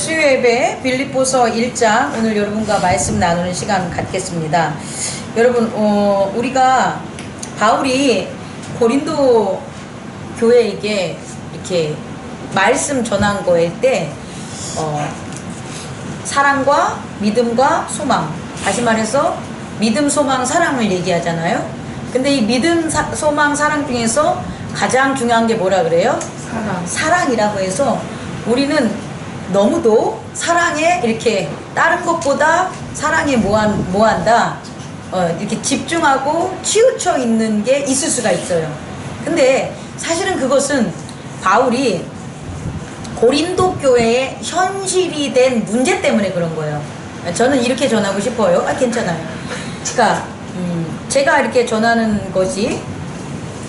수요예배 빌립보서 1장 오늘 여러분과 말씀 나누는 시간 갖겠습니다. 여러분 우리가 바울이 고린도 교회에게 이렇게 말씀 전한 거일 때 사랑과 믿음과 소망, 다시 말해서 믿음, 소망, 사랑을 얘기하잖아요. 근데 이 믿음, 소망, 사랑 중에서 가장 중요한 게 뭐라 그래요? 사랑이라고 해서 우리는 너무도 사랑에 이렇게 다른 것보다 사랑에 뭐한다 이렇게 집중하고 치우쳐 있는 게 있을 수가 있어요. 근데 사실은 그것은 바울이 고린도 교회의 현실이 된 문제 때문에 그런 거예요. 저는 이렇게 전하고 싶어요. 괜찮아요. 그러니까 제가 이렇게 전하는 것이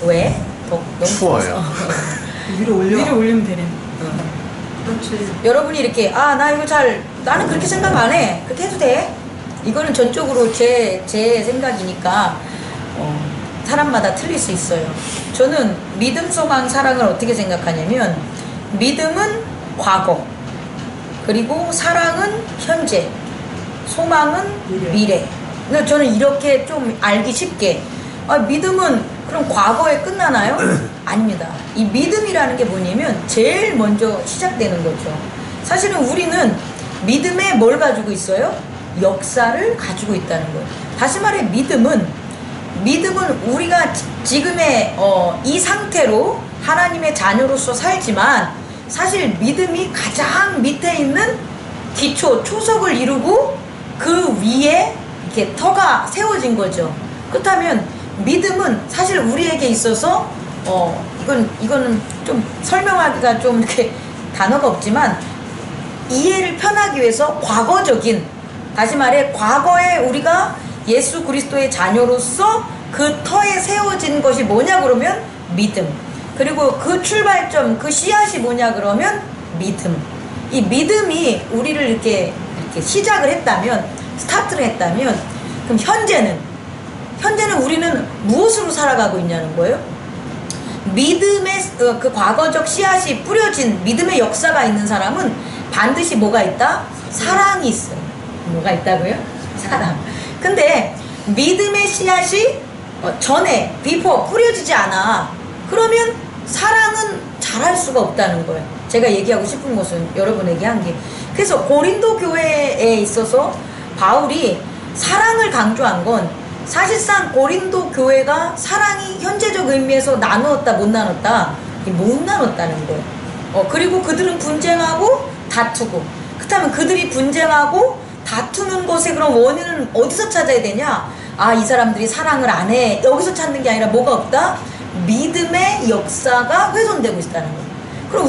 왜? 너무 추워요. 위로 올리면 되네. 그렇지. 여러분이 이렇게 나 이거 나는 그렇게 생각 안 해. 그렇게 해도 돼. 이거는 전적으로 제 생각이니까 사람마다 틀릴 수 있어요. 저는 믿음, 소망, 사랑을 어떻게 생각하냐면 믿음은 과거, 그리고 사랑은 현재, 소망은 미래. 근데 저는 이렇게 좀 알기 쉽게 믿음은 그럼 과거에 끝나나요? 아닙니다. 이 믿음이라는 게 뭐냐면 제일 먼저 시작되는 거죠. 사실은 우리는 믿음에 뭘 가지고 있어요? 역사를 가지고 있다는 거예요. 다시 말해 믿음은 우리가 지금의 이 상태로 하나님의 자녀로서 살지만 사실 믿음이 가장 밑에 있는 기초, 초석을 이루고 그 위에 이렇게 터가 세워진 거죠. 그렇다면 믿음은 사실 우리에게 있어서 이거는 좀 설명하기가 좀 이렇게 단어가 없지만 이해를 편하기 위해서 과거적인, 다시 말해 과거에 우리가 예수 그리스도의 자녀로서 그 터에 세워진 것이 뭐냐 그러면 믿음. 그리고 그 출발점, 그 씨앗이 뭐냐 그러면 믿음. 이 믿음이 우리를 이렇게 시작을 했다면, 스타트를 했다면, 그럼 현재는 우리는 무엇으로 살아가고 있냐는 거예요? 믿음의 그 과거적 씨앗이 뿌려진 믿음의 역사가 있는 사람은 반드시 뭐가 있다? 사랑이 있어요. 뭐가 있다고요? 사랑. 근데 믿음의 씨앗이 전에 before 뿌려지지 않아. 그러면 사랑은 잘할 수가 없다는 거예요. 제가 얘기하고 싶은 것은 여러분에게 한 게, 그래서 고린도 교회에 있어서 바울이 사랑을 강조한 건 사실상 고린도 교회가 사랑이 현재적 의미에서 나누었다 못 나눴다? 못 나눴다는 거예요. 그리고 그들은 분쟁하고 다투고, 그렇다면 그들이 분쟁하고 다투는 것에 그럼 원인은 어디서 찾아야 되냐? 이 사람들이 사랑을 안 해. 여기서 찾는 게 아니라 뭐가 없다? 믿음의 역사가 훼손되고 있다는 거예요. 그럼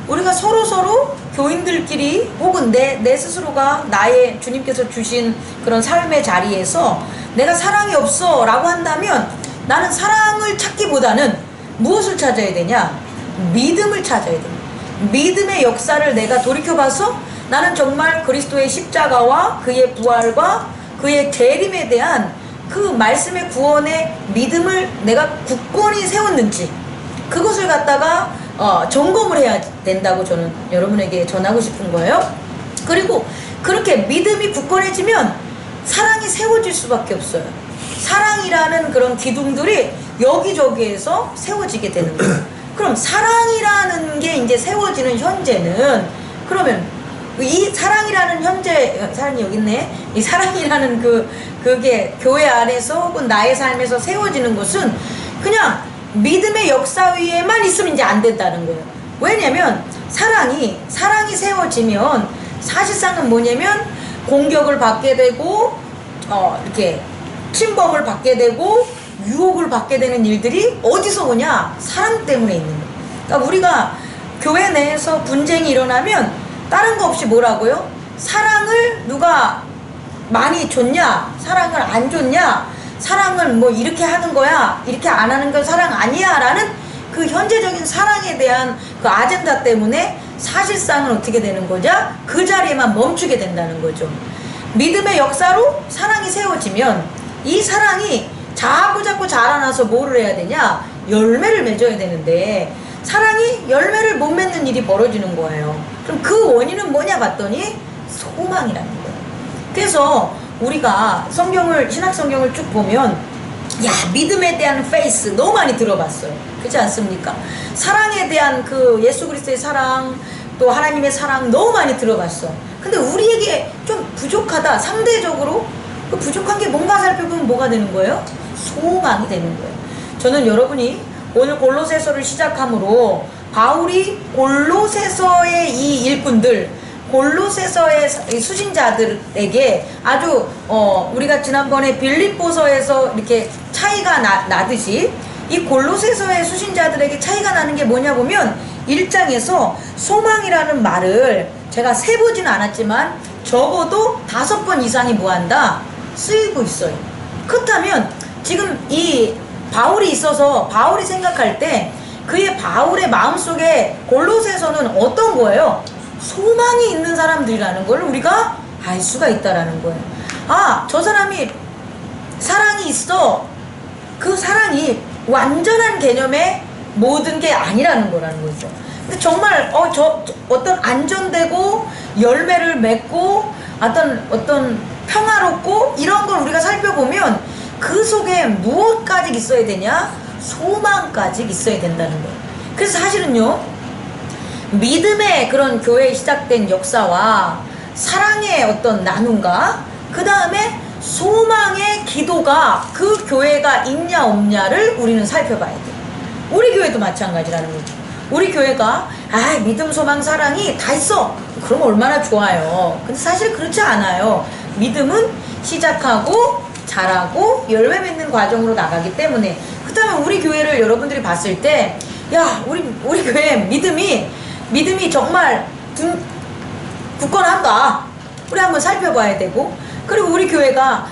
우리가 서로 교인들끼리 혹은 내 스스로가 나의 주님께서 주신 그런 삶의 자리에서 내가 사랑이 없어 라고 한다면 나는 사랑을 찾기보다는 무엇을 찾아야 되냐? 믿음을 찾아야 됩니다. 믿음의 역사를 내가 돌이켜봐서 나는 정말 그리스도의 십자가와 그의 부활과 그의 재림에 대한 그 말씀의 구원의 믿음을 내가 굳건히 세웠는지, 그것을 갖다가 점검을 해야 된다고 저는 여러분에게 전하고 싶은 거예요. 그리고 그렇게 믿음이 굳건해지면 사랑이 세워질 수밖에 없어요. 사랑이라는 그런 기둥들이 여기저기에서 세워지게 되는 거예요. 그럼 사랑이라는 게 이제 세워지는 현재는, 그러면 이 사랑이라는 사랑이 여기 있네. 이 사랑이라는 그게 교회 안에서 혹은 나의 삶에서 세워지는 것은 그냥 믿음의 역사 위에만 있으면 이제 안 된다는 거예요. 왜냐면 사랑이 세워지면 사실상은 뭐냐면 공격을 받게 되고 이렇게 침범을 받게 되고 유혹을 받게 되는 일들이 어디서 오냐? 사랑 때문에 있는 거예요. 그러니까 우리가 교회 내에서 분쟁이 일어나면 다른 거 없이 뭐라고요? 사랑을 누가 많이 줬냐? 사랑을 안 줬냐? 사랑을 뭐 이렇게 하는 거야? 이렇게 안 하는 건 사랑 아니야? 라는 그 현재적인 사랑에 대한 그 아젠다 때문에 사실상은 어떻게 되는 거죠? 그 자리에만 멈추게 된다는 거죠. 믿음의 역사로 사랑이 세워지면 이 사랑이 자꾸 자라나서 뭐를 해야 되냐? 열매를 맺어야 되는데 사랑이 열매를 못 맺는 일이 벌어지는 거예요. 그럼 그 원인은 뭐냐 봤더니 소망이라는 거예요. 그래서 우리가 신학 성경을 쭉 보면 야, 믿음에 대한 페이스 너무 많이 들어봤어요. 그렇지 않습니까? 사랑에 대한 그 예수 그리스도의 사랑, 또 하나님의 사랑 너무 많이 들어봤어. 근데 우리에게 좀 부족하다, 상대적으로 그 부족한 게 뭔가 살펴보면 뭐가 되는 거예요? 소망이 되는 거예요. 저는 여러분이 오늘 골로새서를 시작함으로 바울이 골로새서의 이 일꾼들, 골로새서의 수신자들에게 아주 우리가 지난번에 빌립보서에서 이렇게 차이가 나듯이 이 골로새서의 수신자들에게 차이가 나는 게 뭐냐 보면 1장에서 소망이라는 말을 제가 세보지는 않았지만 적어도 5번 이상이 뭐한다? 쓰이고 있어요. 그렇다면 지금 이 바울이 있어서 바울이 생각할 때 그의 바울의 마음속에 골로새서는 어떤 거예요? 소망이 있는 사람들이라는 걸 우리가 알 수가 있다라는 거예요. 아, 저 사람이 사랑이 있어. 그 사랑이 완전한 개념의 모든 게 아니라는 거라는 거죠. 근데 정말 어떤 안전되고 열매를 맺고 어떤 평화롭고 이런 걸 우리가 살펴보면 그 속에 무엇까지 있어야 되냐? 소망까지 있어야 된다는 거예요. 그래서 사실은요, 믿음의 그런 교회에 시작된 역사와 사랑의 어떤 나눔과 그 다음에 소망의 기도가 그 교회가 있냐 없냐를 우리는 살펴봐야 돼요. 우리 교회도 마찬가지라는 거죠. 우리 교회가 믿음, 소망, 사랑이 다 있어. 그럼 얼마나 좋아요. 근데 사실 그렇지 않아요. 믿음은 시작하고 자라고 열매 맺는 과정으로 나가기 때문에. 그렇다면 우리 교회를 여러분들이 봤을 때 야, 우리 교회 믿음이 정말 굳건한가? 우리 한번 살펴봐야 되고, 그리고 우리 교회가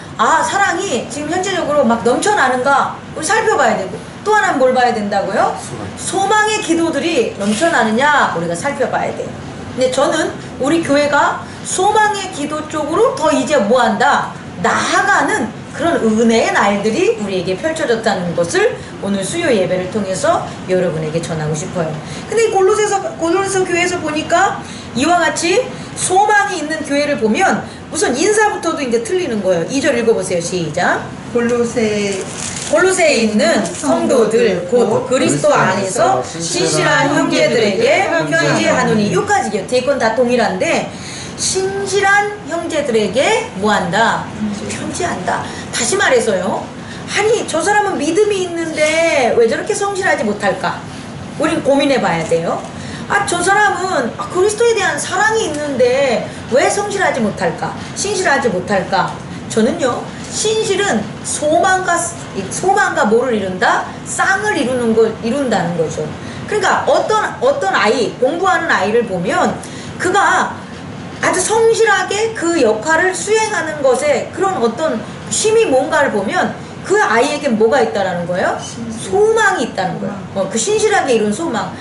사랑이 지금 현재적으로 막 넘쳐나는가? 우리 살펴봐야 되고, 또 하나는 뭘 봐야 된다고요? 소망의 기도들이 넘쳐나느냐? 우리가 살펴봐야 돼요. 근데 저는 우리 교회가 소망의 기도 쪽으로 더 이제 뭐한다? 나아가는 그런 은혜의 날들이 우리에게 펼쳐졌다는 것을 오늘 수요 예배를 통해서 여러분에게 전하고 싶어요. 근데 이 골로새 교회에서 보니까 이와 같이 소망이 있는 교회를 보면 우선 인사부터도 이제 틀리는 거예요. 2절 읽어보세요. 시작. 골로새에 있는 성도들 곧 그리스도 안에서 신실한 형제들에게 편지하노니. 여기까지 뒤에 건 다 동일한데 신실한 형제들에게 뭐한다? 편지한다. 다시 말해서요, 아니 저 사람은 믿음이 있는데 왜 저렇게 성실하지 못할까? 우린 고민해 봐야 돼요. 저 사람은 그리스도에 대한 사랑이 있는데 왜 성실하지 못할까? 신실하지 못할까? 저는요, 신실은 소망과 뭐를 이룬다? 쌍을 이룬다는 거죠. 그러니까 어떤 아이, 공부하는 아이를 보면 그가 아주 성실하게 그 역할을 수행하는 것에 그런 어떤 힘이 뭔가를 보면 그 아이에게 뭐가 있다라는 거예요? 소망이 있다는 거예요. 그 신실하게 이룬 소망.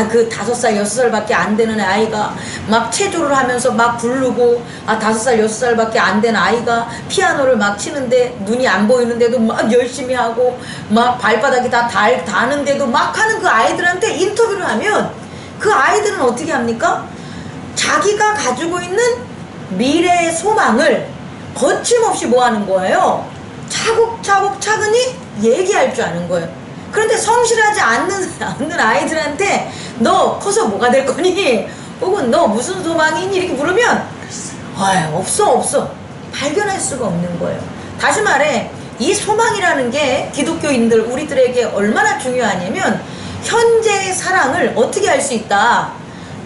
그 5살, 6살밖에 안 되는 아이가 막 체조를 하면서 막 부르고, 5살, 6살밖에 안 된 아이가 피아노를 막 치는데 눈이 안 보이는데도 막 열심히 하고, 막 발바닥이 다 닿는데도 막 하는 그 아이들한테 인터뷰를 하면 그 아이들은 어떻게 합니까? 자기가 가지고 있는 미래의 소망을 거침없이 뭐 하는 거예요? 차곡차곡 차근히 얘기할 줄 아는 거예요. 그런데 성실하지 않는 아이들한테 너 커서 뭐가 될 거니? 혹은 너 무슨 소망이 있니? 이렇게 물으면 없어. 발견할 수가 없는 거예요. 다시 말해, 이 소망이라는 게 기독교인들 우리들에게 얼마나 중요하냐면 현재의 사랑을 어떻게 할 수 있다?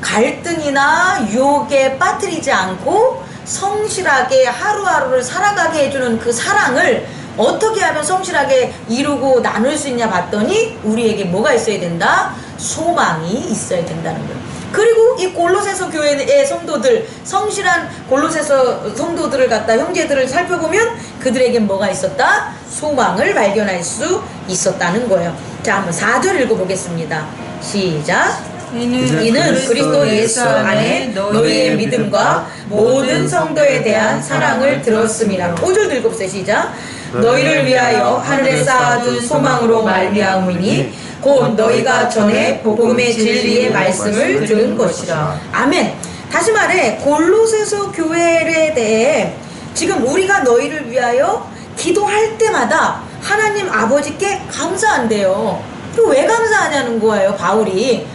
갈등이나 유혹에 빠뜨리지 않고 성실하게 하루하루를 살아가게 해주는 그 사랑을 어떻게 하면 성실하게 이루고 나눌 수 있냐 봤더니 우리에게 뭐가 있어야 된다? 소망이 있어야 된다는 거예요. 그리고 이 골로새서 교회의 성도들, 성실한 골로새서 성도들을 갖다 형제들을 살펴보면 그들에겐 뭐가 있었다? 소망을 발견할 수 있었다는 거예요. 자, 한번 4절 읽어보겠습니다. 시작. 이는 그리스도 예수 안에 너희의 믿음과 모든 성도에 대한 사랑을 들었음이라. 5절 읽어보세요. 시작. 너희를 위하여 하늘에 쌓아둔 소망으로 말미암으니 곧 너희가 전에 복음의 진리의 말씀을 들은 것이라. 아멘. 다시 말해 골로새서 교회에 대해 지금 우리가 너희를 위하여 기도할 때마다 하나님 아버지께 감사한대요. 왜 감사하냐는 거예요. 바울이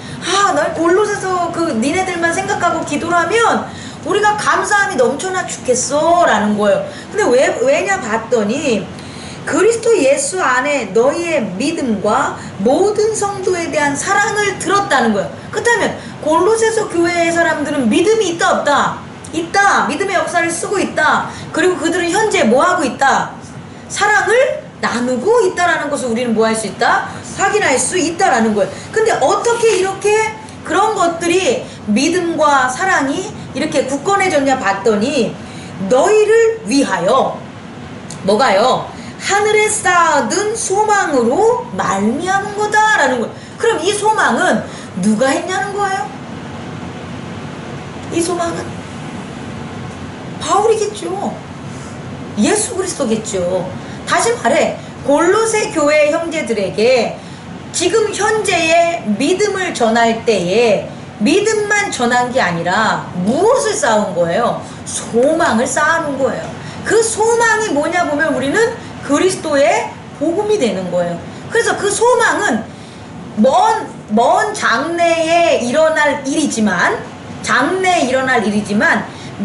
나 골로새서 니네들만 생각하고 기도를 하면 우리가 감사함이 넘쳐나 죽겠어 라는 거예요. 근데 왜냐 봤더니 그리스도 예수 안에 너희의 믿음과 모든 성도에 대한 사랑을 들었다는 거예요. 그렇다면 골로새서 교회의 사람들은 믿음이 있다 없다? 있다. 믿음의 역사를 쓰고 있다. 그리고 그들은 현재 뭐하고 있다? 사랑을 나누고 있다라는 것을 우리는 뭐 할 수 있다? 확인할 수 있다라는 거예요. 근데 어떻게 이렇게 그런 것들이 믿음과 사랑이 이렇게 굳건해졌냐 봤더니 너희를 위하여 뭐가요? 하늘에 쌓아둔 소망으로 말미암은 거다라는 거예요. 그럼 이 소망은 누가 했냐는 거예요? 이 소망은 바울이겠죠. 예수 그리스도겠죠. 다시 말해 골로새 교회 형제들에게 지금 현재의 믿음을 전할 때에 믿음만 전한 게 아니라 무엇을 쌓은 거예요? 소망을 쌓아놓은 거예요. 그 소망이 뭐냐 보면 우리는 그리스도의 복음이 되는 거예요. 그래서 그 소망은 먼 장래에 일어날 일이지만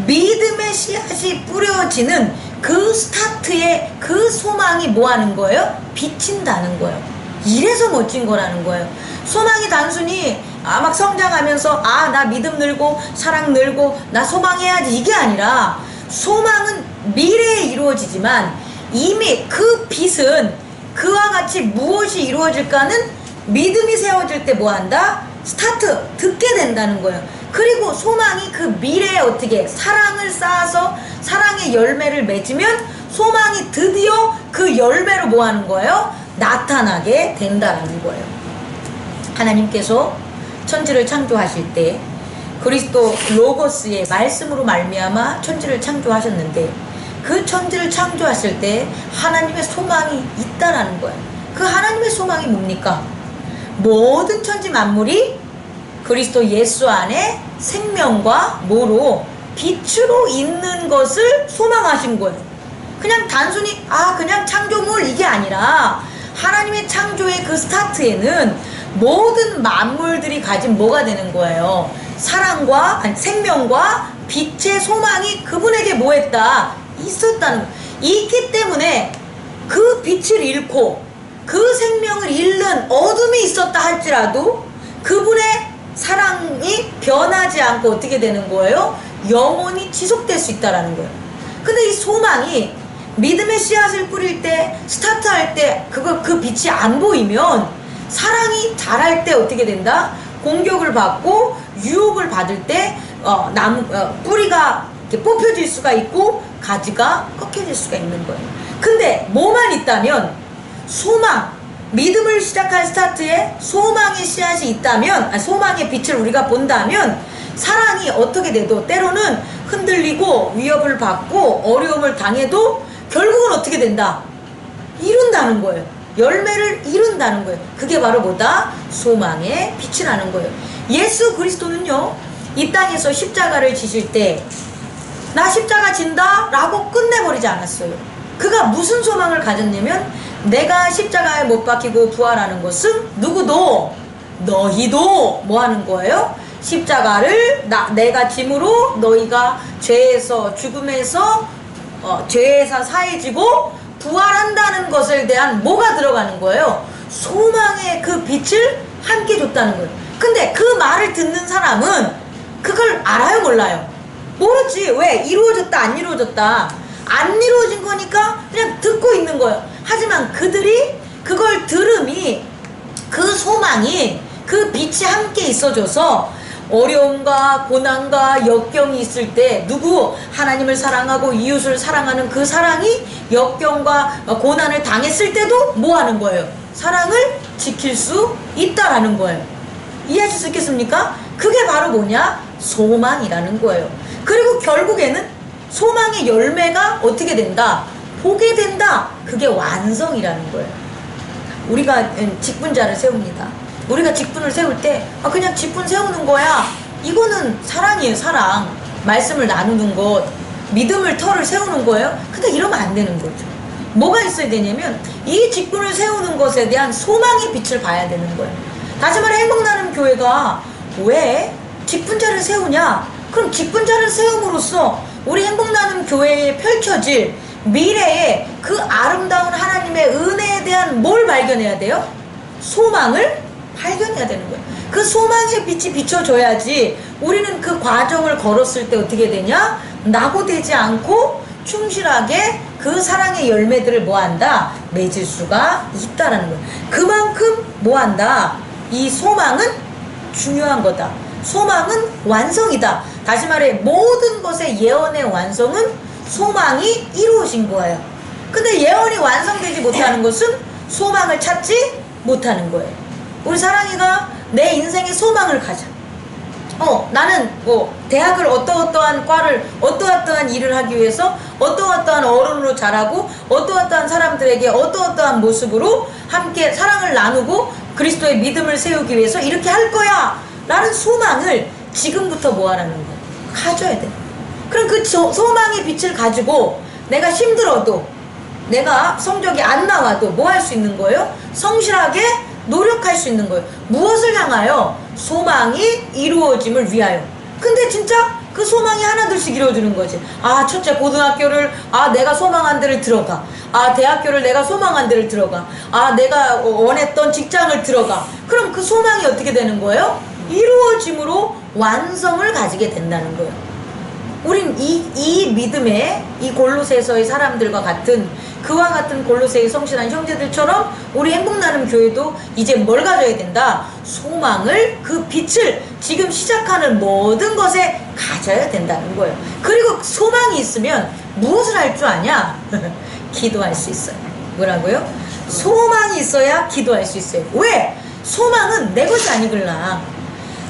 믿음의 씨앗이 뿌려지는 그 스타트에 그 소망이 뭐 하는 거예요? 비친다는 거예요. 이래서 멋진 거라는 거예요. 소망이 단순히 막 성장하면서 나 믿음 늘고 사랑 늘고 나 소망해야지 이게 아니라 소망은 미래에 이루어지지만 이미 그 빛은 그와 같이 무엇이 이루어질까는 믿음이 세워질 때 뭐 한다? 스타트 듣게 된다는 거예요. 그리고 소망이 그 미래에 어떻게 사랑을 쌓아서 사랑의 열매를 맺으면 소망이 드디어 그 열매로 뭐 하는 거예요? 나타나게 된다는 거예요. 하나님께서 천지를 창조하실 때 그리스도 로고스의 말씀으로 말미암아 천지를 창조하셨는데 그 천지를 창조하실 때 하나님의 소망이 있다라는 거예요. 그 하나님의 소망이 뭡니까? 모든 천지 만물이 그리스도 예수 안에 생명과 뭐로 빛으로 있는 것을 소망하신 거예요. 그냥 단순히 그냥 창조물 이게 아니라 하나님의 창조의 그 스타트에는 모든 만물들이 가진 뭐가 되는 거예요? 생명과 빛의 소망이 그분에게 뭐 했다? 있었다는 거예요. 있기 때문에 그 빛을 잃고 그 생명을 잃는 어둠이 있었다 할지라도 그분의 사랑이 변하지 않고 어떻게 되는 거예요? 영원히 지속될 수 있다라는 거예요. 근데 이 소망이 믿음의 씨앗을 뿌릴 때 스타트할 때 그 빛이 안 보이면 사랑이 자랄 때 어떻게 된다? 공격을 받고 유혹을 받을 때 뿌리가 이렇게 뽑혀질 수가 있고 가지가 꺾여질 수가 있는 거예요. 근데 뭐만 있다면 소망, 믿음을 시작한 스타트에 소망의 씨앗이 있다면 소망의 빛을 우리가 본다면 사랑이 어떻게 돼도 때로는 흔들리고 위협을 받고 어려움을 당해도 결국은 어떻게 된다? 이룬다는 거예요. 열매를 이룬다는 거예요. 그게 바로 뭐다? 소망의 빛이라는 거예요. 예수 그리스도는요 이 땅에서 십자가를 지실 때 나 십자가 진다 라고 끝내버리지 않았어요. 그가 무슨 소망을 가졌냐면 내가 십자가에 못 박히고 부활하는 것은 누구도 너희도 뭐 하는 거예요? 십자가를 내가 짐으로 너희가 죄에서 죽음에서 죄에서 사해지고 부활한다는 것에 대한 뭐가 들어가는 거예요? 소망의 그 빛을 함께 줬다는 거예요. 근데 그 말을 듣는 사람은 그걸 알아요 몰라요? 모르지. 왜? 이루어졌다 안 이루어졌다 안 이루어진 거니까 그냥 듣고 있는 거예요. 하지만 그들이 그걸 들음이 그 소망이 그 빛이 함께 있어줘서 어려움과 고난과 역경이 있을 때 누구 하나님을 사랑하고 이웃을 사랑하는 그 사랑이 역경과 고난을 당했을 때도 뭐 하는 거예요? 사랑을 지킬 수 있다라는 거예요. 이해하실 수 있겠습니까? 그게 바로 뭐냐? 소망이라는 거예요. 그리고 결국에는 소망의 열매가 어떻게 된다? 보게 된다. 그게 완성이라는 거예요. 우리가 직분자를 세웁니다. 우리가 직분을 세울 때 그냥 직분 세우는 거야. 이거는 사랑이에요. 사랑. 말씀을 나누는 것, 믿음을 터를 세우는 거예요. 근데 이러면 안 되는 거죠. 뭐가 있어야 되냐면 이 직분을 세우는 것에 대한 소망의 빛을 봐야 되는 거예요. 다시 말해 행복나눔 교회가 왜 직분자를 세우냐? 그럼 직분자를 세움으로써 우리 행복나눔 교회에 펼쳐질 미래의 그 아름다운 하나님의 은혜에 대한 뭘 발견해야 돼요? 소망을 발견해야 되는 거예요. 그 소망의 빛이 비춰져야지 우리는 그 과정을 걸었을 때 어떻게 되냐? 낙오되지 않고 충실하게 그 사랑의 열매들을 뭐한다? 맺을 수가 있다라는 거예요. 그만큼 뭐한다? 이 소망은 중요한 거다. 소망은 완성이다. 다시 말해 모든 것의 예언의 완성은 소망이 이루어진 거예요. 근데 예언이 완성되지 못하는 것은 소망을 찾지 못하는 거예요. 우리 사랑이가 내 인생의 소망을 가져. 나는 대학을 어떠어떠한 과를 어떠어떠한 일을 하기 위해서 어떠어떠한 어른으로 자라고 어떠어떠한 사람들에게 어떠어떠한 모습으로 함께 사랑을 나누고 그리스도의 믿음을 세우기 위해서 이렇게 할 거야 라는 소망을 지금부터 뭐 하라는 거야? 가져야 돼. 그럼 그 소망의 빛을 가지고 내가 힘들어도 내가 성적이 안 나와도 뭐 할 수 있는 거예요? 성실하게 노력할 수 있는 거예요. 무엇을 향하여? 소망이 이루어짐을 위하여. 근데 진짜 그 소망이 하나둘씩 이루어지는 거지. 첫째 고등학교를 내가 소망한 데를 들어가. 대학교를 내가 소망한 데를 들어가. 내가 원했던 직장을 들어가. 그럼 그 소망이 어떻게 되는 거예요? 이루어짐으로 완성을 가지게 된다는 거예요. 우린 이 믿음의 이 골로새서의 사람들과 같은 그와 같은 골로새의 성실한 형제들처럼 우리 행복나눔 교회도 이제 뭘 가져야 된다? 소망을, 그 빛을 지금 시작하는 모든 것에 가져야 된다는 거예요. 그리고 소망이 있으면 무엇을 할 줄 아냐? 기도할 수 있어요. 뭐라고요? 소망이 있어야 기도할 수 있어요. 왜? 소망은 내 것이 아니글라.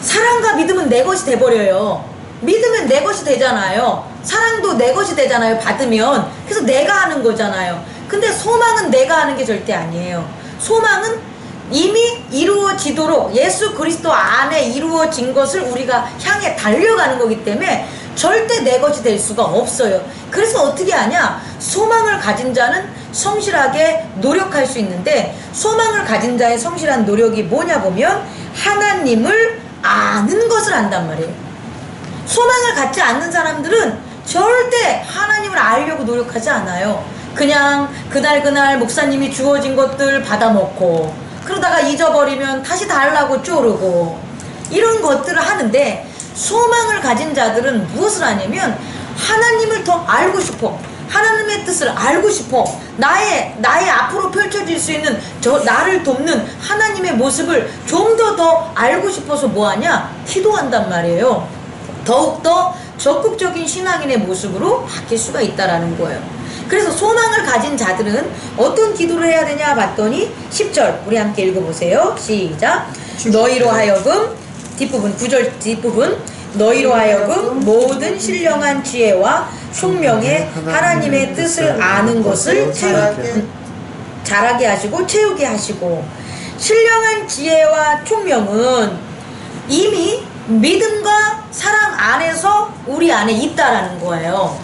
사랑과 믿음은 내 것이 돼버려요. 믿으면 내 것이 되잖아요. 사랑도 내 것이 되잖아요. 받으면. 그래서 내가 하는 거잖아요. 근데 소망은 내가 하는 게 절대 아니에요. 소망은 이미 이루어지도록 예수 그리스도 안에 이루어진 것을 우리가 향해 달려가는 거기 때문에 절대 내 것이 될 수가 없어요. 그래서 어떻게 하냐? 소망을 가진 자는 성실하게 노력할 수 있는데, 소망을 가진 자의 성실한 노력이 뭐냐 보면 하나님을 아는 것을 안단 말이에요. 소망을 갖지 않는 사람들은 절대 하나님을 알려고 노력하지 않아요. 그냥 그날 목사님이 주어진 것들 받아먹고 그러다가 잊어버리면 다시 달라고 쪼르고 이런 것들을 하는데, 소망을 가진 자들은 무엇을 하냐면 하나님을 더 알고 싶어. 하나님의 뜻을 알고 싶어. 나의 앞으로 펼쳐질 수 있는 나를 돕는 하나님의 모습을 좀 더 알고 싶어서 뭐하냐? 기도한단 말이에요. 더욱더 적극적인 신앙인의 모습으로 바뀔 수가 있다라는 거예요. 그래서 소망을 가진 자들은 어떤 기도를 해야 되냐 봤더니 10절 우리 함께 읽어보세요. 시작. 너희로 하여금, 뒷부분 9절 뒷부분, 너희로 하여금 모든 신령한 지혜와 총명에 하나님의 뜻을 아는 것을 잘하게 하시고 채우게 하시고. 신령한 지혜와 총명은 이미 믿음과 사랑 안에서 우리 안에 있다라는 거예요.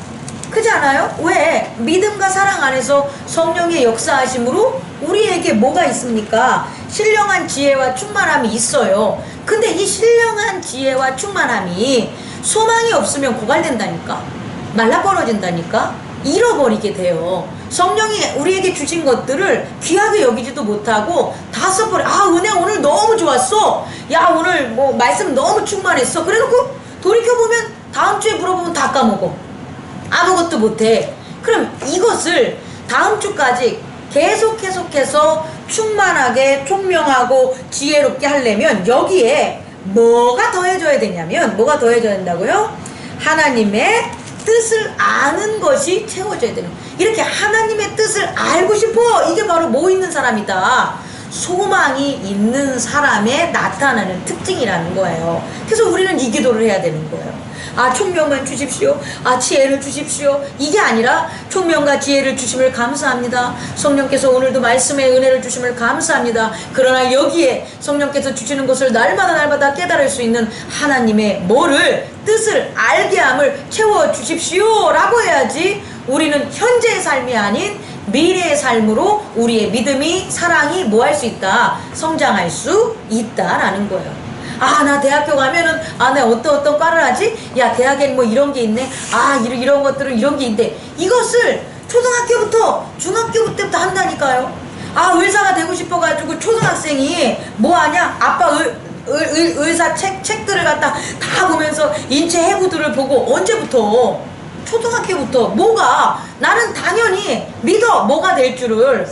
그렇지 않아요? 왜? 믿음과 사랑 안에서 성령의 역사하심으로 우리에게 뭐가 있습니까? 신령한 지혜와 충만함이 있어요. 근데 이 신령한 지혜와 충만함이 소망이 없으면 고갈된다니까, 말라벌어진다니까, 잃어버리게 돼요. 성령이 우리에게 주신 것들을 귀하게 여기지도 못하고 다 써버려. 은혜 오늘 너무 좋았어. 야, 오늘 뭐 말씀 너무 충만했어. 그래놓고 돌이켜보면 다음 주에 물어보면 다 까먹어. 아무것도 못해. 그럼 이것을 다음 주까지 계속해서 충만하게 총명하고 지혜롭게 하려면 여기에 뭐가 더해져야 되냐면, 뭐가 더해져야 된다고요? 하나님의 뜻을 아는 것이 채워져야 되는. 이렇게 하나님의 뜻을 알고 싶어. 이게 바로 뭐 있는 사람이다? 소망이 있는 사람의 나타나는 특징이라는 거예요. 그래서 우리는 이 기도를 해야 되는 거예요. 아, 총명만 주십시오. 아, 지혜를 주십시오. 이게 아니라 총명과 지혜를 주심을 감사합니다. 성령께서 오늘도 말씀의 은혜를 주심을 감사합니다. 그러나 여기에 성령께서 주시는 것을 날마다 깨달을 수 있는 하나님의 뭐를, 뜻을 알게 함을 채워주십시오 라고 해야지 우리는 현재의 삶이 아닌 미래의 삶으로 우리의 믿음이, 사랑이 뭐 할 수 있다? 성장할 수 있다라는 거예요. 아, 나 대학교 가면은, 아, 내가 어떤 과를 하지? 야, 대학엔 뭐 이런 게 있네. 아, 이런 것들은 이런 게 있는데, 이것을 초등학교부터, 중학교 때부터 한다니까요. 아, 의사가 되고 싶어가지고 초등학생이 뭐 하냐? 아빠 의사 책들을 갖다 다 보면서 인체 해부들을 보고 언제부터? 초등학교부터. 뭐가? 나는 당연히 믿어. 뭐가 될 줄을.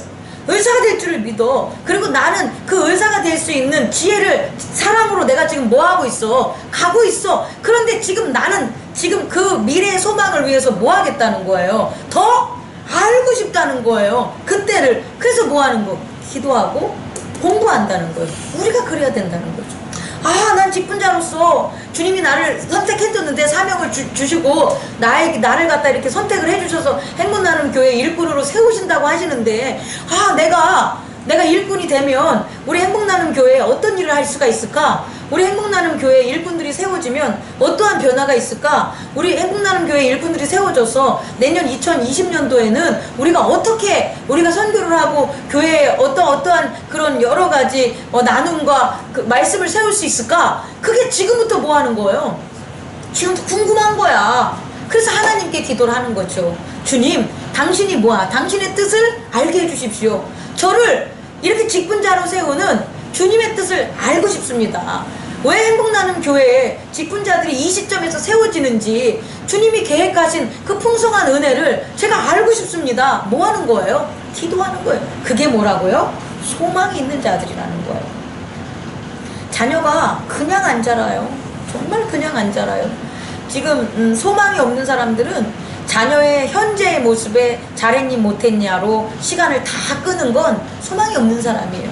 의사가 될 줄을 믿어. 그리고 나는 그 의사가 될 수 있는 지혜를 사랑으로 내가 지금 뭐 하고 있어? 가고 있어. 그런데 지금 나는 지금 그 미래의 소망을 위해서 뭐 하겠다는 거예요? 더 알고 싶다는 거예요. 그때를. 그래서 뭐 하는 거? 기도하고 공부한다는 거예요. 우리가 그래야 된다는 거죠. 아, 난 직분자로서 주님이 나를 선택해줬는데 사명을 주시고 나를 갖다 이렇게 선택을 해주셔서 행복나눔 교회 일꾼으로 세우신다고 하시는데, 아, 내가 일꾼이 되면 우리 행복나눔 교회에 어떤 일을 할 수가 있을까? 우리 행복나눔 교회 일꾼들이 세워지면 어떠한 변화가 있을까? 우리 행복나눔 교회 일꾼들이 세워져서 내년 2020년도에는 우리가 어떻게 우리가 선교를 하고 교회에 어떠한 그런 여러 가지 나눔과 그 말씀을 세울 수 있을까? 그게 지금부터 뭐 하는 거예요? 지금부터 궁금한 거야. 그래서 하나님께 기도를 하는 거죠. 주님, 당신이 뭐야? 당신의 뜻을 알게 해주십시오. 저를 이렇게 직분자로 세우는 주님의 뜻을 알고 싶습니다. 왜 행복나눔 교회에 직분자들이 이 시점에서 세워지는지 주님이 계획하신 그 풍성한 은혜를 제가 알고 싶습니다. 뭐 하는 거예요? 기도하는 거예요. 그게 뭐라고요? 소망이 있는 자들이라는 거예요. 자녀가 그냥 안 자라요. 정말 그냥 안 자라요. 지금 소망이 없는 사람들은 자녀의 현재의 모습에 잘했니 못했냐로 시간을 다 끄는 건 소망이 없는 사람이에요.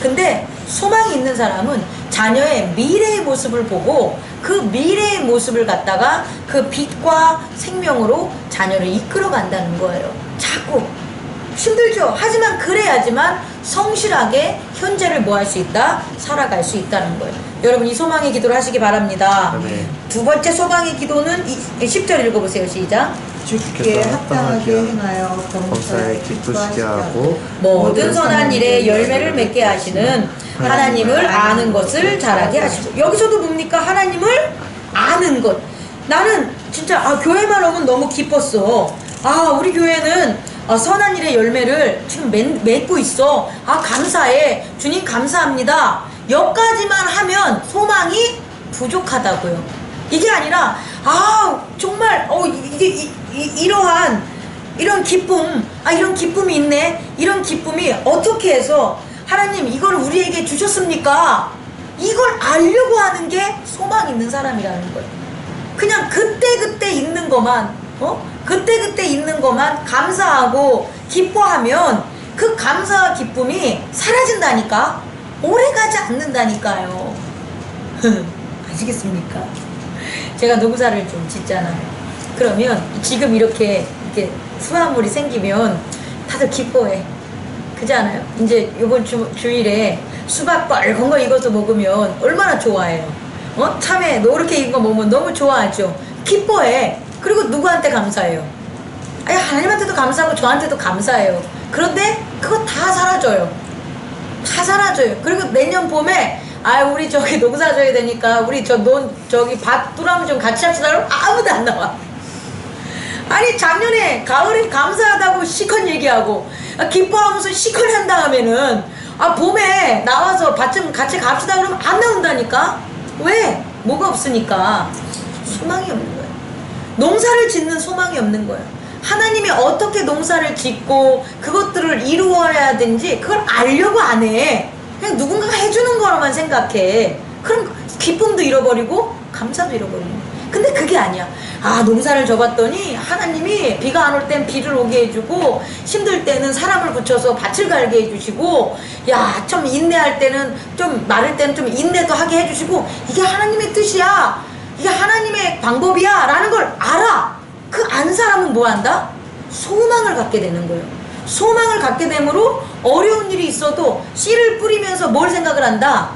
근데 소망이 있는 사람은 자녀의 미래의 모습을 보고 그 미래의 모습을 갖다가 그 빛과 생명으로 자녀를 이끌어 간다는 거예요. 자꾸 힘들죠. 하지만 그래야지만 성실하게 현재를 뭐 할 수 있다? 살아갈 수 있다는 거예요. 여러분, 이 소망의 기도를 하시기 바랍니다. 아멘. 두 번째 소망의 기도는 10절 읽어보세요. 시작. 주께 합당하게 행하여 범사에 기쁘시게 하고 모든 선한 일에 열매를 맺게 하시는 하나님을 아는 것을 잘하게 하시고, 여기서도 뭡니까? 하나님을 아는 것. 나는 진짜 교회만 오면 너무 기뻤어. 우리 교회는 선한 일의 열매를 지금 맺고 있어. 감사해. 주님 감사합니다. 여기까지만 하면 소망이 부족하다고요. 이게 아니라 정말 이런 기쁨, 이런 기쁨이 있네. 이런 기쁨이 어떻게 해서 하나님 이걸 우리에게 주셨습니까? 이걸 알려고 하는 게 소망 있는 사람이라는 거예요. 그냥 그때 있는 것만, 그때 있는 것만 감사하고 기뻐하면 그 감사와 기쁨이 사라진다니까? 오래가지 않는다니까요. 아시겠습니까? 제가 농사를 좀 짓잖아요. 그러면 지금 이렇게 수확물이 생기면 다들 기뻐해. 그렇지 않아요? 이제 이번 주일에 수박 빨간 거 익어서 먹으면 얼마나 좋아해요. 참외 노랗게 익은 거 먹으면 너무 좋아하죠. 기뻐해. 그리고 누구한테 감사해요? 하나님한테도 감사하고 저한테도 감사해요. 그런데 그거 다 사라져요. 다 사라져요. 그리고 내년 봄에 우리 저기 농사 져야 되니까 우리 저기 밭 뚜라미 좀 같이 합시다. 그러면 아무도 안 나와. 작년에 가을에 감사하다고 시컨 얘기하고 기뻐하면서 시컨 한 다음에는 봄에 나와서 밭 좀 같이 갑시다 그러면 안 나온다니까. 왜? 뭐가 없으니까. 소망이 없는 거예요. 농사를 짓는 소망이 없는 거예요. 하나님이 어떻게 농사를 짓고 그것들을 이루어야 되는지 그걸 알려고 안 해. 그냥 누군가가 해주는 거로만 생각해. 그럼 기쁨도 잃어버리고 감사도 잃어버리고. 근데 그게 아니야. 아, 농사를 져봤더니 하나님이 비가 안 올 땐 비를 오게 해주고, 힘들 때는 사람을 붙여서 밭을 갈게 해주시고, 야, 좀 인내할 때는, 좀 마를 때는 좀 인내도 하게 해주시고, 이게 하나님의 뜻이야, 이게 하나님의 방법이야 라는 걸 알아. 그 안 사람은 뭐 한다? 소망을 갖게 되는 거예요. 소망을 갖게 되므로 어려운 일이 있어도 씨를 뿌리면서 뭘 생각을 한다?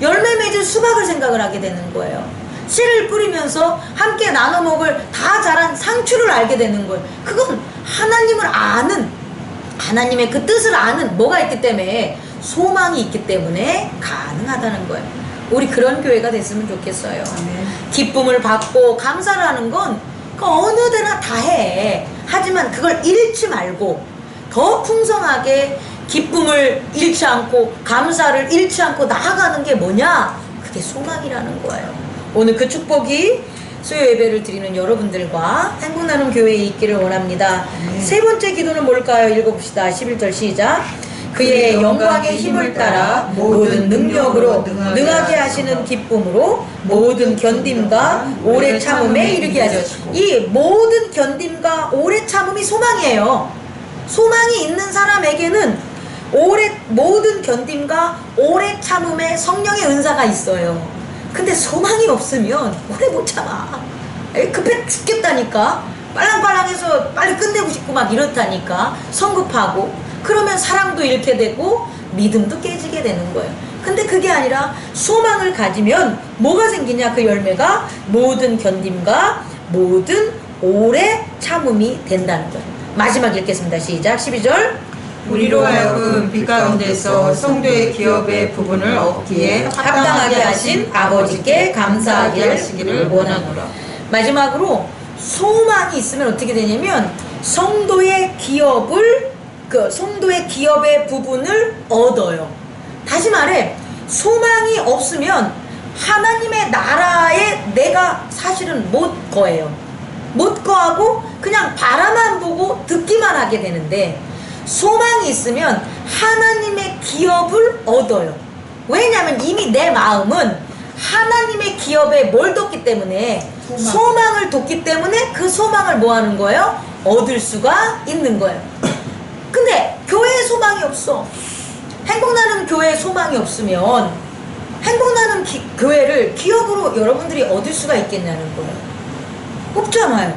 열매 맺을 수박을 생각을 하게 되는 거예요. 씨를 뿌리면서 함께 나눠 먹을 다 자란 상추를 알게 되는 거예요. 그건 하나님을 아는, 하나님의 그 뜻을 아는 뭐가 있기 때문에, 소망이 있기 때문에 가능하다는 거예요. 우리 그런 교회가 됐으면 좋겠어요. 기쁨을 받고 감사를 하는 건 어느 데나 다 해. 하지만 그걸 잃지 말고 더 풍성하게 기쁨을 잃지 않고 감사를 잃지 않고 나아가는 게 뭐냐? 그게 소망이라는 거예요. 오늘 그 축복이 수요 예배를 드리는 여러분들과 행복나눔 교회에 있기를 원합니다. 세 번째 기도는 뭘까요? 읽어봅시다. 11절 시작. 그의 영광의 힘을 따라 모든 능력으로 능하게 하시는 기쁨으로 모든 견딤과 오래 참음에 이르게 하시고. 이 모든 견딤과 오래 참음이 소망이에요. 소망이 있는 사람에게는 모든 견딤과 오래 참음에 성령의 은사가 있어요. 근데 소망이 없으면 오래 못 참아. 급해 죽겠다니까. 빨랑빨랑해서 빨리 끝내고 싶고 막 이렇다니까. 성급하고. 그러면 사랑도 잃게 되고 믿음도 깨지게 되는 거예요. 근데 그게 아니라 소망을 가지면 뭐가 생기냐? 그 열매가 모든 견딤과 모든 오래 참음이 된다는 거예요. 마지막 읽겠습니다. 시작. 12절. 우리로 하여금 빛 가운데서 성도의 기업의 부분을 얻기에 합당하게 하신 아버지께 감사하게 하시기를 원하노라. 마지막으로 소망이 있으면 어떻게 되냐면 성도의 기업의 부분을 얻어요. 다시 말해, 소망이 없으면 하나님의 나라에 내가 사실은 못 거해요. 못 거하고 그냥 바라만 보고 듣기만 하게 되는데, 소망이 있으면 하나님의 기업을 얻어요. 왜냐하면 이미 내 마음은 하나님의 기업에 뭘 뒀기 때문에, 소망을 뒀기 때문에 그 소망을 뭐 하는 거예요? 얻을 수가 있는 거예요. 근데 교회에 소망이 없어. 행복나눔 교회에 소망이 없으면 행복나눔 교회를 기업으로 여러분들이 얻을 수가 있겠냐는 거예요. 없잖아요.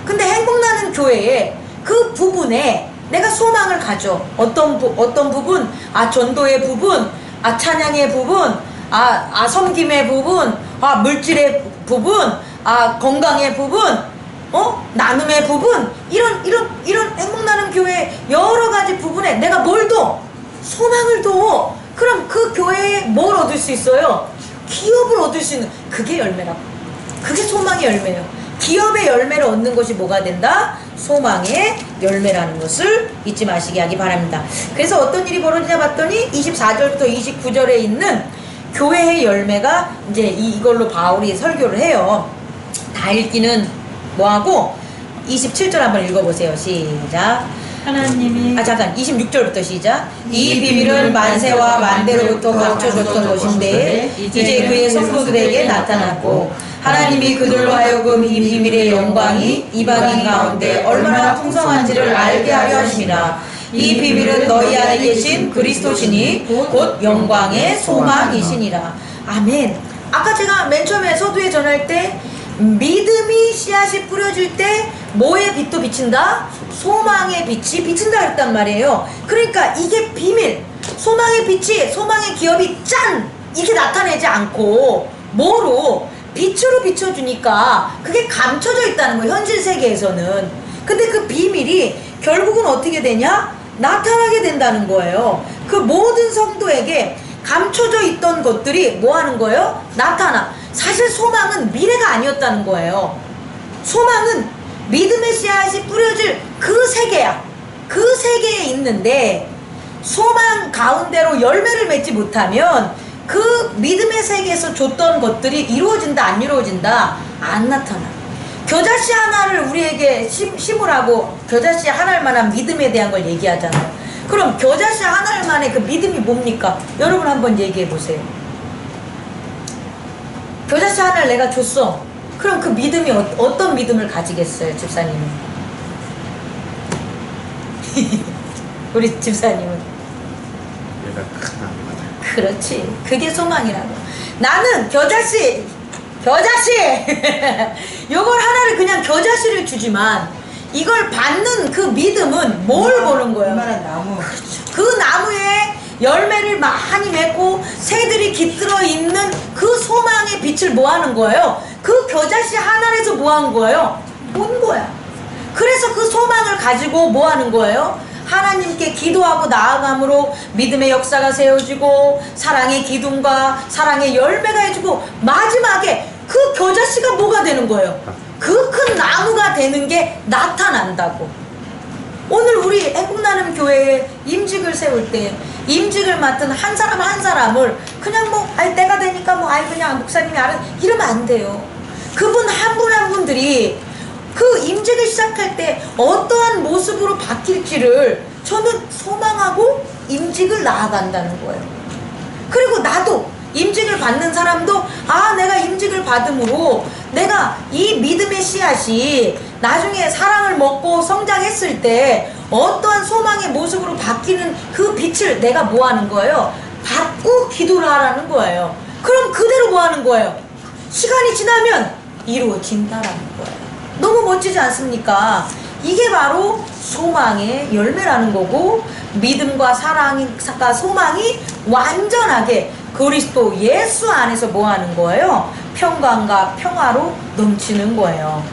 근데 행복나눔 교회에 그 부분에 내가 소망을 가져. 어떤 부분? 아, 전도의 부분, 아, 찬양의 부분, 아, 섬김의 부분, 아, 물질의 부분, 아, 건강의 부분, 나눔의 부분, 이런 행복나눔 교회 여러 가지 부분에 내가 뭘 둬? 소망을 둬. 그럼 그 교회에 뭘 얻을 수 있어요? 기업을 얻을 수 있는, 그게 열매라고. 그게 소망의 열매예요. 기업의 열매를 얻는 것이 뭐가 된다? 소망의 열매라는 것을 잊지 마시게 하기 바랍니다. 그래서 어떤 일이 벌어지냐 봤더니 24절부터 29절에 있는 교회의 열매가 이제 이걸로 바울이 설교를 해요. 다 읽기는 뭐하고 27절 한번 읽어보세요. 시작. 하나님이 잠깐 26절부터 시작. 이 비밀은 만세와 만대로부터 감춰졌던 것인데 이제 그의 성도들에게 나타났고, 하나님이 그들로 하여금 이 비밀의 영광이 이방인 가운데 얼마나 풍성한지를 알게 하려 하심이라. 이 비밀은 너희 안에 계신 그리스도시니 곧 영광의 소망이시니라. 아멘. 아까 제가 맨 처음에 서두에 전할 때 믿음이 씨앗이 뿌려질 때 뭐의 빛도 비친다? 소망의 빛이 비친다 했단 말이에요. 그러니까 이게 비밀. 소망의 빛이, 소망의 기업이 짠! 이게 나타내지 않고 뭐로? 빛으로 비춰주니까 그게 감춰져 있다는 거예요. 현실 세계에서는. 근데 그 비밀이 결국은 어떻게 되냐? 나타나게 된다는 거예요. 그 모든 성도에게 감춰져 있던 것들이 뭐 하는 거예요? 나타나. 사실 소망은 미래가 아니었다는 거예요. 소망은 믿음의 씨앗이 뿌려질 그 세계야. 그 세계에 있는데 소망 가운데로 열매를 맺지 못하면 그 믿음의 세계에서 줬던 것들이 이루어진다 안 이루어진다? 안 나타나. 겨자씨 하나를 우리에게 심으라고 겨자씨 하나일 만한 믿음에 대한 걸 얘기하잖아요. 그럼 겨자씨 하나일 만의 그 믿음이 뭡니까? 여러분 한번 얘기해 보세요. 겨자씨 하나를 내가 줬어. 그럼 그 믿음이 어떤 믿음을 가지겠어요, 집사님은? 우리 집사님은? 얘가 큰 나무가 그렇지. 그게 소망이라고. 나는 겨자씨 요걸 하나를 그냥 겨자씨를 주지만 이걸 받는 그 믿음은 뭘 보는 거예요? 이만한 나무. 그 나무에 열매를 많이 맺고 새들이 깃들어 있는 그 소망의 빛을 뭐 하는 거예요? 그 겨자씨 하나에서 뭐 한 거예요? 본 거야. 그래서 그 소망을 가지고 뭐 하는 거예요? 하나님께 기도하고 나아감으로 믿음의 역사가 세워지고 사랑의 기둥과 사랑의 열매가 해주고 마지막에 그 겨자씨가 뭐가 되는 거예요? 그 큰 나무가 되는 게 나타난다고. 오늘 우리 행복나눔 교회에 임직을 세울 때 임직을 맡은 한 사람 한 사람을 그냥 뭐 아이 때가 되니까 뭐 아이 그냥 목사님이 알아 이러면 안 돼요. 그분 한 분 한 분들이 그 임직을 시작할 때 어떠한 모습으로 바뀔지를 저는 소망하고 임직을 나아간다는 거예요. 그리고 나도 임직을 받는 사람도 아 내가 임직을 받음으로 내가 이 믿음의 씨앗이 나중에 사랑을 먹고 성장했을 때 어떠한 소망의 모습으로 바뀌는 그 빛을 내가 뭐 하는 거예요? 받고 기도를 하라는 거예요. 그럼 그대로 뭐 하는 거예요? 시간이 지나면 이루어진다라는 거예요. 너무 멋지지 않습니까? 이게 바로 소망의 열매라는 거고 믿음과 사랑과 소망이 완전하게 그리스도 예수 안에서 뭐 하는 거예요? 평강과 평화로 넘치는 거예요.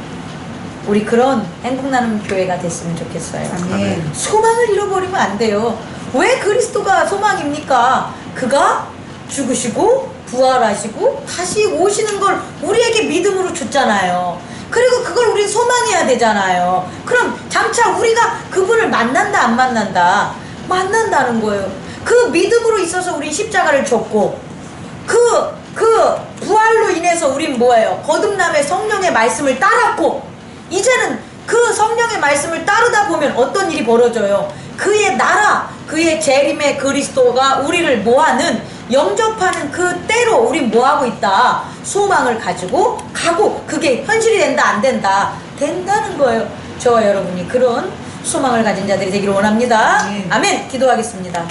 우리 그런 행복나눔 교회가 됐으면 좋겠어요. 아멘. 소망을 잃어버리면 안 돼요. 왜 그리스도가 소망입니까? 그가 죽으시고 부활하시고 다시 오시는 걸 우리에게 믿음으로 줬잖아요. 그리고 그걸 우린 소망해야 되잖아요. 그럼 장차 우리가 그분을 만난다 안 만난다? 만난다는 거예요. 그 믿음으로 있어서 우린 십자가를 졌고 그 부활로 인해서 우린 뭐예요? 거듭남의 성령의 말씀을 따랐고 이제는 그 성령의 말씀을 따르다 보면 어떤 일이 벌어져요? 그의 나라, 그의 재림의 그리스도가 우리를 뭐하는 영접하는 그 때로 우린 뭐하고 있다? 소망을 가지고 가고 그게 현실이 된다 안 된다? 된다는 거예요. 저와 여러분이 그런 소망을 가진 자들이 되기를 원합니다. 아멘. 아멘. 기도하겠습니다.